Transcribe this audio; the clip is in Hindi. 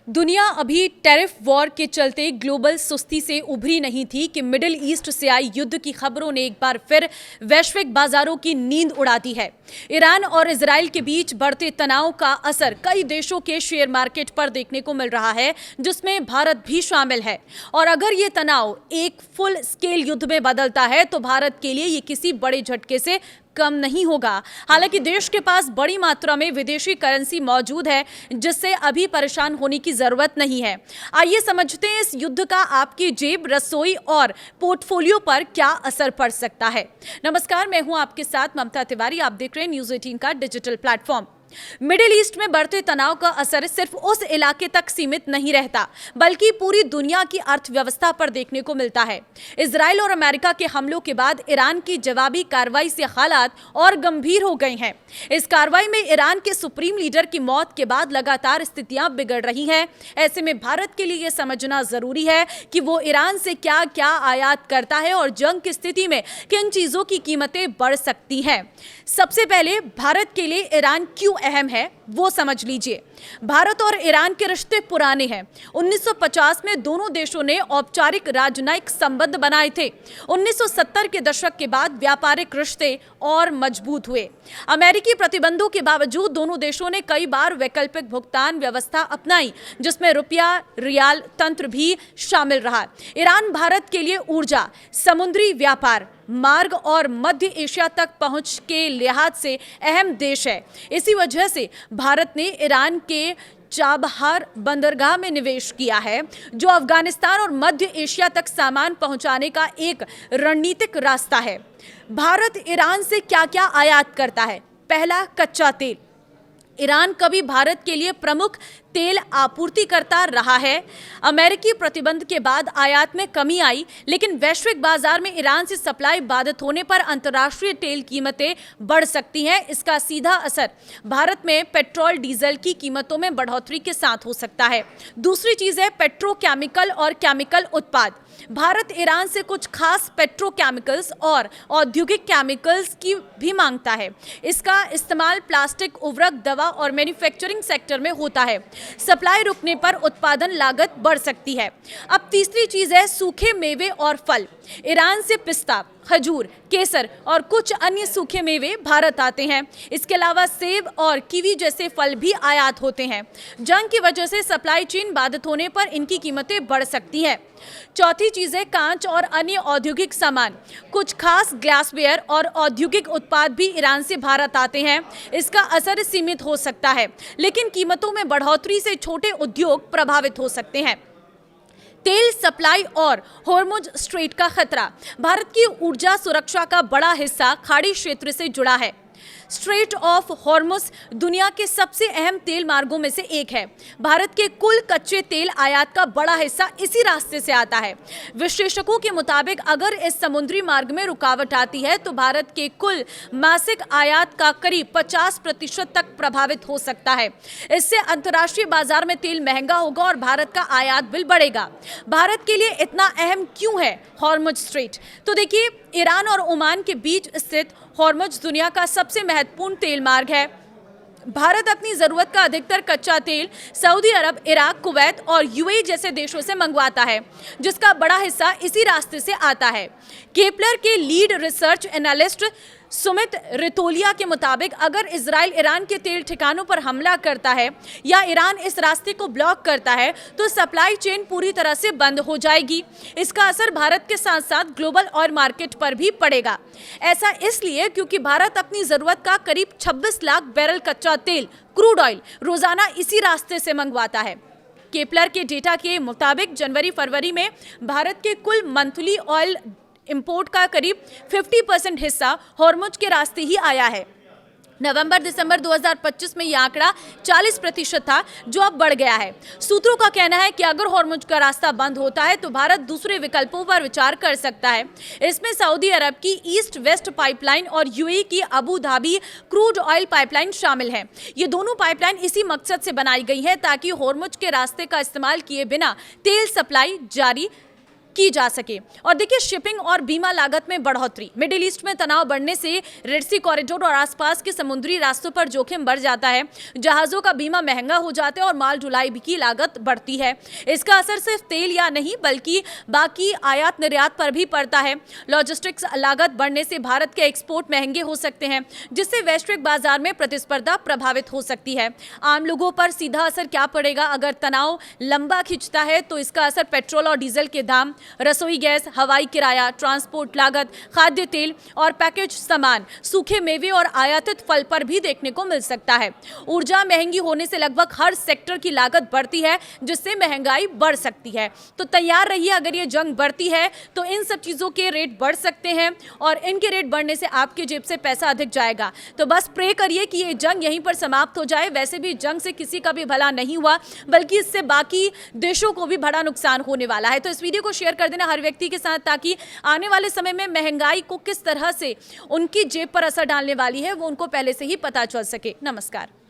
दुनिया अभी टैरिफ वॉर के चलते ग्लोबल सुस्ती से उभरी नहीं थी कि मिडिल ईस्ट से आई युद्ध की खबरों ने एक बार फिर वैश्विक बाजारों की नींद उड़ा दी है। ईरान और इजराइल के बीच बढ़ते तनाव का असर कई देशों के शेयर मार्केट पर देखने को मिल रहा है, जिसमें भारत भी शामिल है। और अगर ये तनाव एक फुल स्केल युद्ध में बदलता है तो भारत के लिए ये किसी बड़े झटके से कम नहीं होगा। हालांकि देश के पास बड़ी मात्रा में विदेशी करेंसी मौजूद है, जिससे अभी परेशान होने की जरूरत नहीं है। आइए समझते हैं इस युद्ध का आपकी जेब, रसोई और पोर्टफोलियो पर क्या असर पड़ सकता है। नमस्कार, मैं हूं आपके साथ ममता तिवारी। आप देख रहे हैं न्यूज़ 18 का डिजिटल प्लेटफॉर्म। मिडिल ईस्ट में बढ़ते तनाव का असर सिर्फ उस इलाके तक सीमित नहीं रहता, बल्कि पूरी दुनिया की अर्थव्यवस्था पर देखने को मिलता है। इजराइल और अमेरिका के हमलों के बाद ईरान की जवाबी कार्रवाई से हालात और गंभीर हो गए हैं। इस कार्रवाई में ईरान के सुप्रीम लीडर की मौत के बाद लगातार स्थितियां बिगड़ रही हैं। ऐसे में भारत के लिए यह समझना जरूरी है कि वो ईरान से क्या क्या आयात करता है और जंग की स्थिति में किन चीजों की कीमतें बढ़ सकती हैं। सबसे पहले भारत के लिए ईरान क्यों अहम है वो समझ लीजिए। भारत और ईरान के रिश्ते पुराने हैं। 1950 में दोनों देशों ने औपचारिक राजनयिक संबंध बनाए थे। 1970 के दशक के बाद व्यापारिक रिश्ते और मजबूत हुए। अमेरिकी प्रतिबंधों के बावजूद दोनों देशों ने कई बार वैकल्पिक भुगतान व्यवस्था अपनाई, जिसमें रुपया रियाल तंत्र भी शामिल रहा। ईरान भारत के लिए ऊर्जा, समुद्री व्यापार मार्ग और मध्य एशिया तक पहुंच के लिहाज से अहम देश है। इसी वजह से भारत ने ईरान के चाबहार बंदरगाह में निवेश किया है, जो अफगानिस्तान और मध्य एशिया तक सामान पहुंचाने का एक रणनीतिक रास्ता है। भारत ईरान से क्या क्या आयात करता है? पहला, कच्चा तेल। ईरान कभी भारत के लिए प्रमुख तेल आपूर्तिकर्ता रहा है। अमेरिकी प्रतिबंध के बाद आयात में कमी आई, लेकिन वैश्विक बाजार में ईरान से सप्लाई बाधित होने पर अंतर्राष्ट्रीय तेल कीमतें बढ़ सकती हैं। इसका सीधा असर भारत में पेट्रोल डीजल की कीमतों में बढ़ोतरी के साथ हो सकता है। दूसरी चीज है पेट्रोकेमिकल और केमिकल उत्पाद। भारत ईरान से कुछ खास पेट्रोकेमिकल्स और औद्योगिक केमिकल्स की भी मांगता है। इसका इस्तेमाल प्लास्टिक, उर्वरक, दवा और मैन्युफैक्चरिंग सेक्टर में होता है। सप्लाई रुकने पर उत्पादन लागत बढ़ सकती है। अब तीसरी चीज है सूखे मेवे और फल। ईरान से पिस्ता, खजूर, केसर और कुछ अन्य सूखे मेवे भारत आते हैं। इसके अलावा सेब और कीवी जैसे फल भी आयात होते हैं। जंग की वजह से सप्लाई चेन बाधित होने पर इनकी कीमतें बढ़ सकती हैं। चौथी चीज है कांच और अन्य औद्योगिक सामान। कुछ खास ग्लासवेयर और औद्योगिक उत्पाद भी ईरान से भारत आते हैं। इसका असर सीमित हो सकता है, लेकिन कीमतों में बढ़ोतरी से छोटे उद्योग प्रभावित हो सकते हैं। तेल सप्लाई और हॉर्मुज स्ट्रेट का खतरा। भारत की ऊर्जा सुरक्षा का बड़ा हिस्सा खाड़ी क्षेत्र से जुड़ा है। स्ट्रेट ऑफ हॉर्मुज दुनिया के सबसे अहम तेल मार्गों में से एक है। भारत के कुल कच्चे तेल आयात का बड़ा हिस्सा इसी रास्ते से आता है। विश्लेषकों के मुताबिक अगर इस समुद्री मार्ग में रुकावट आती है तो भारत के कुल मासिक आयात का करीब 50% तक प्रभावित हो सकता है। इससे अंतर्राष्ट्रीय बाजार में तेल महंगा होगा और भारत का आयात बिल बढ़ेगा। भारत के लिए इतना अहम क्यों है हॉर्मुज स्ट्रेट? तो देखिए, ईरान और ओमान के बीच स्थित हॉर्मुज दुनिया का सबसे महत्वपूर्ण तेल मार्ग है। भारत अपनी जरूरत का अधिकतर कच्चा तेल सऊदी अरब, इराक, कुवैत और यूएई जैसे देशों से मंगवाता है, जिसका बड़ा हिस्सा इसी रास्ते से आता है। केपलर के lead research analyst Sumit Ritolia के मुताबिक अगर इजराइल ईरान के तेल ठिकानों पर हमला करता है या ईरान इस रास्ते को ब्लॉक करता है तो सप्लाई चेन पूरी तरह से बंद हो जाएगी। इसका असर भारत के साथ साथ ग्लोबल ऑयल मार्केट पर भी पड़ेगा। ऐसा इसलिए क्योंकि भारत अपनी जरूरत का करीब 26 लाख बैरल कच्चा तेल, क्रूड ऑयल, रोजाना इसी रास्ते से मंगवाता है। केपलर के डेटा के मुताबिक जनवरी-फरवरी में भारत के कुल मंथली ऑयल इंपोर्ट का करीब 50% हिस्सा हॉर्मुज के रास्ते ही आया है। नवंबर-दिसंबर 2025 में यह आंकड़ा 40% था, जो अब बढ़ गया है। सूत्रों का कहना है कि अगर हॉर्मुज का रास्ता बंद होता है तो भारत दूसरे विकल्पों पर विचार कर सकता है। इसमें सऊदी अरब की ईस्ट वेस्ट पाइपलाइन और यूएई की Abu Dhabi crude oil pipeline शामिल है। ये दोनों पाइपलाइन इसी मकसद से बनाई गई है ताकि हॉर्मुज के रास्ते का इस्तेमाल किए बिना तेल सप्लाई जारी की जा सके। और देखिए, शिपिंग और बीमा लागत में बढ़ोतरी, मिडिल ईस्ट में तनाव बढ़ने से रेड सी कॉरिडोर और आसपास के समुद्री रास्तों पर जोखिम बढ़ जाता है। जहाजों का बीमा महंगा हो जाता है और माल ढुलाई की लागत बढ़ती है। इसका असर सिर्फ तेल या नहीं बल्कि बाकी आयात निर्यात पर भी पड़ता है। लॉजिस्टिक्स लागत बढ़ने से भारत के एक्सपोर्ट महंगे हो सकते हैं, जिससे वैश्विक बाजार में प्रतिस्पर्धा प्रभावित हो सकती है। आम लोगों पर सीधा असर क्या पड़ेगा? अगर तनाव लंबा खिंचता है तो इसका असर पेट्रोल और डीजल के दाम, रसोई गैस, हवाई किराया, ट्रांसपोर्ट लागत, खाद्य तेल और पैकेज सामान, सूखे मेवे और आयातित फल पर भी देखने को मिल सकता है। ऊर्जा महंगी होने से लगभग हर सेक्टर की लागत बढ़ती है, जिससे महंगाई बढ़ सकती है। तो तैयार रहिए, अगर ये जंग बढ़ती है तो इन सब चीजों के रेट बढ़ सकते हैं और इनके रेट बढ़ने से आपके जेब से पैसा अधिक जाएगा। तो बस प्रे करिए कि ये जंग यहीं पर समाप्त हो जाए। वैसे भी जंग से किसी का भी भला नहीं हुआ, बल्कि इससे बाकी देशों को भी बड़ा नुकसान होने वाला है। तो इस वीडियो को शेयर कर देना हर व्यक्ति के साथ, ताकि आने वाले समय में महंगाई को किस तरह से उनकी जेब पर असर डालने वाली है वो उनको पहले से ही पता चल सके। नमस्कार।